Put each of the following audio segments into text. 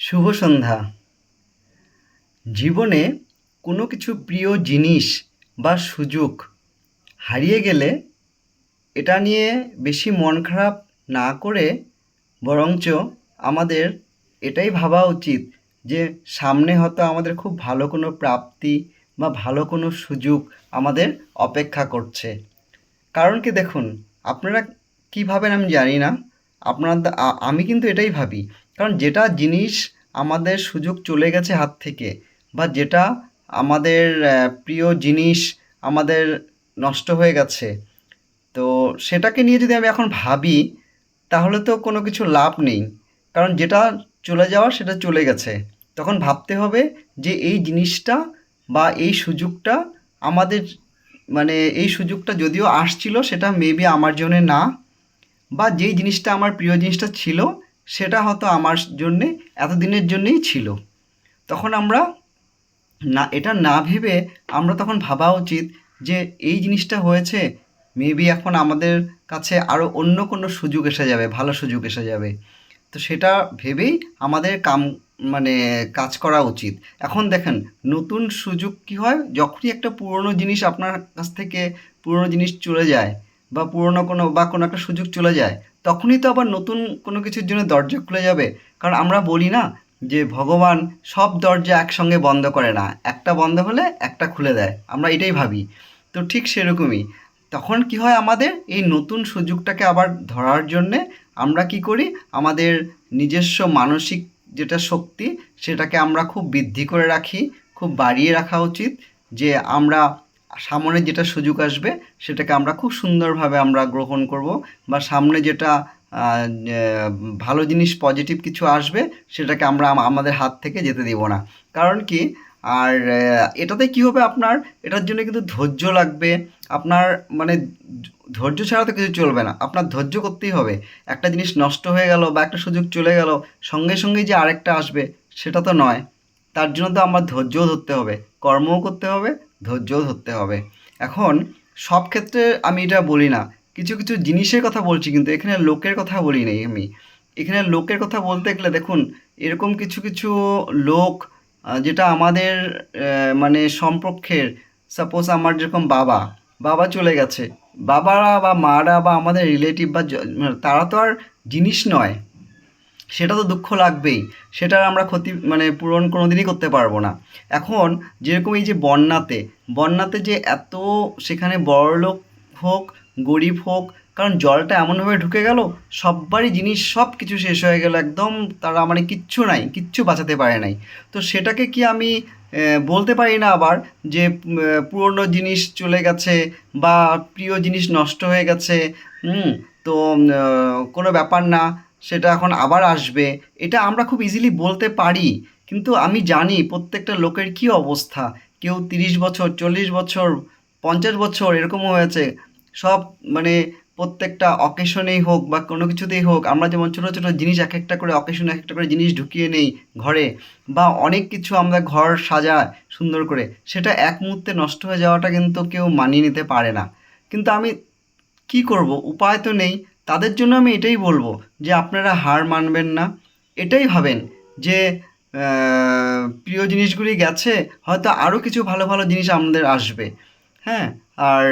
শুভ সন্ধ্যা। জীবনে কোনো কিছু প্রিয় জিনিস বা সুযোগ হারিয়ে গেলে এটা নিয়ে বেশি মন খারাপ না করে বরঞ্চ আমাদের এটাই ভাবা উচিত যে সামনে হয়তো আমাদের খুব ভালো কোনো প্রাপ্তি বা ভালো কোনো সুযোগ আমাদের অপেক্ষা করছে। কারণ কি দেখুন, আপনারা কী ভাবেন আমি জানি না। আমি কিন্তু এটাই ভাবি। কারণ যেটা জিনিস আমাদের সুযোগ চলে গেছে হাত থেকে, বা যেটা আমাদের প্রিয় জিনিস আমাদের নষ্ট হয়ে গেছে, তো সেটাকে নিয়ে যদি আমি এখন ভাবি তাহলে তো কোনো কিছু লাভ নেই। কারণ যেটা চলে যাওয়ার সেটা চলে গেছে। তখন ভাবতে হবে যে এই জিনিসটা বা এই সুযোগটা আমাদের, মানে এই সুযোগটা যদিও আসছিল সেটা মেবি আমার জন্যে না, বা যেই জিনিসটা আমার প্রিয় জিনিসটা ছিল সেটা হয়তো আমার জন্যে এতদিনের জন্যেই ছিল। তখন আমরা না, এটা না ভেবে আমরা তখন ভাবা উচিত যে এই জিনিসটা হয়েছে, মেবি এখন আমাদের কাছে আরও অন্য কোনো সুযোগ এসে যাবে, ভালো সুযোগ এসে যাবে। তো সেটা ভেবেই আমাদের মানে কাজ করা উচিত। এখন দেখেন, নতুন সুযোগ কী হয়, যখনই একটা পুরনো জিনিস আপনার কাছ থেকে পুরনো জিনিস চলে যায়, বা পুরনো কোনো একটা সুযোগ চলে যায়, তখনই তো আবার নতুন কোনো কিছুর জন্য দরজা খুলে যাবে। কারণ আমরা বলি না যে ভগবান সব দরজা একসঙ্গে বন্ধ করে না, একটা বন্ধ হলে একটা খুলে দেয়, আমরা এটাই ভাবি। তো ঠিক সেরকমই তখন কি হয়, আমাদের এই নতুন সুযোগটাকে আবার ধরার জন্যে আমরা কি করি, আমাদের নিজস্ব মানসিক যেটা শক্তি সেটাকে আমরা খুব বৃদ্ধি করে রাখি, খুব বাড়িয়ে রাখা উচিত। যে আমরা সামনে যেটা সুযোগ আসবে সেটাকে আমরা খুব সুন্দরভাবে আমরা গ্রহণ করব, বা সামনে যেটা ভালো জিনিস পজিটিভ কিছু আসবে সেটাকে আমরা আমাদের হাত থেকে যেতে দিব না। কারণ কি, আর এটাতে কি হবে, আপনার এটার জন্য কিন্তু ধৈর্য লাগবে। আপনার মানে ধৈর্য ছাড়া তো কিছু চলবে না, আপনার ধৈর্য করতেই হবে। একটা জিনিস নষ্ট হয়ে গেল বা একটা সুযোগ চলে গেল, সঙ্গে সঙ্গেই যে আরেকটা আসবে সেটা তো নয়। তার জন্য তো আমার ধৈর্যও ধরতে হবে, কর্মও করতে হবে, ধৈর্যও ধরতে হবে। এখন সব ক্ষেত্রে আমি এটা বলি না, কিছু কিছু জিনিসের কথা বলছি, কিন্তু এখানে লোকের কথা বলি নাই আমি। এখানে লোকের কথা বলতে গেলে দেখুন, এরকম কিছু কিছু লোক যেটা আমাদের মানে সম্পর্কের, সাপোজ আমার যেরকম বাবা, বাবা চলে গেছে, বাবারা বা মারা বা আমাদের রিলেটিভ বা তারা তো আর জিনিস নয়, সেটা তো দুঃখ লাগবেই। সেটার আমরা ক্ষতি মানে পূরণ কোনো দিনই করতে পারবো না। এখন যেরকম এই যে বন্যাতে, বন্যাতে যে এত, সেখানে বড়লোক হোক গরিব হোক, কারণ জলটা এমনভাবে ঢুকে গেল, সব্বারই জিনিস সব কিছু শেষ হয়ে গেল একদম, তারা মানে কিচ্ছু নাই, কিচ্ছু বাঁচাতে পারে নাই। তো সেটাকে কি আমি বলতে পারি না আবার যে পুরনো জিনিস চলে গেছে বা প্রিয় জিনিস নষ্ট হয়ে গেছে, তো কোনো ব্যাপার না, সেটা এখন আবার আসবে, এটা আমরা খুব ইজিলি বলতে পারি। কিন্তু আমি জানি প্রত্যেকটা লোকের কী অবস্থা। কেউ 30 বছর, 40 বছর, 50 বছর এরকমও হয়েছে। সব মানে প্রত্যেকটা অকেশনেই হোক বা কোনো কিছুতেই হোক, আমরা যেমন ছোটো ছোটো জিনিস এক একটা করে অকেশনে এক একটা করে জিনিস ঢুকিয়ে নেই ঘরে, বা অনেক কিছু আমরা ঘর সাজাই সুন্দর করে, সেটা এক মুহূর্তে নষ্ট হয়ে যাওয়াটা কিন্তু কেউ মানিয়ে নিতে পারে না। কিন্তু আমি কি করব, উপায় তো নেই। তাদের জন্য আমি এটাই বলবো যে আপনারা হার মানবেন না। এটাই ভাবেন যে প্রিয় জিনিসগুলি গেছে, হয়তো আরও কিছু ভালো ভালো জিনিস আমাদের আসবে। হ্যাঁ, আর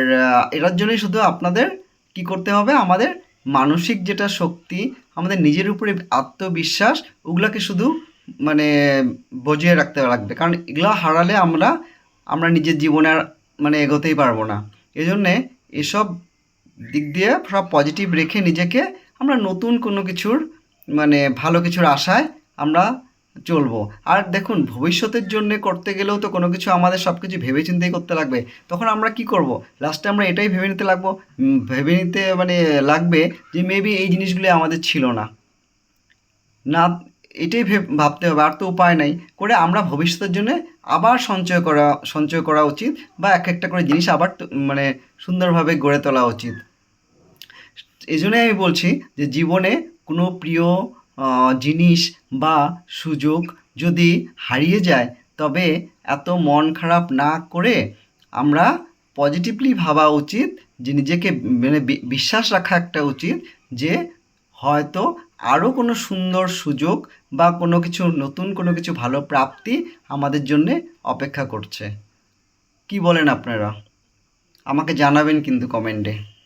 এটার জন্যই শুধু আপনাদের কি করতে হবে, আমাদের মানসিক যেটা শক্তি, আমাদের নিজের উপরে আত্মবিশ্বাস, ওগুলাকে শুধু মানে বজিয়ে রাখতে লাগবে। কারণ এগুলা হারালে আমরা আমরা নিজের জীবনে আর মানে এগোতেই পারবো না। এজন্যে এসব দিক দিয়ে সব পজিটিভ রেখে নিজেকে আমরা নতুন কোনো কিছুর মানে ভালো কিছুর আশায় আমরা চলবো। আর দেখুন, ভবিষ্যতের জন্য করতে গেলেও তো কোনো কিছু আমাদের সব কিছু ভেবে চিন্তেই করতে লাগবে। তখন আমরা কি করব, লাস্টে আমরা এটাই ভেবে নিতে লাগবো, ভেবে নিতে মানে লাগবে যে মেবি এই জিনিসগুলি আমাদের ছিল না। না, এটাই ভাবতে হবে, আর তো উপায় নাই। করে আমরা ভবিষ্যতের জন্য আবার সঞ্চয় করা উচিত, বা এক একটা করে জিনিস আবার মানে সুন্দরভাবে গড়ে তোলা উচিত। এই জন্যই আমি বলছি যে জীবনে কোনো প্রিয় জিনিস বা সুযোগ যদি হারিয়ে যায়, তবে এত মন খারাপ না করে আমরা পজিটিভলি ভাবা উচিত, যে নিজেকে মানে বিশ্বাস রাখা একটা উচিত যে হয়তো আরও কোনো সুন্দর সুযোগ বা কোনো কিছু নতুন কোনো কিছু ভালো প্রাপ্তি আমাদের জন্যে অপেক্ষা করছে। কি বলেন আপনারা? আমাকে জানাবেন কিন্তু কমেন্টে।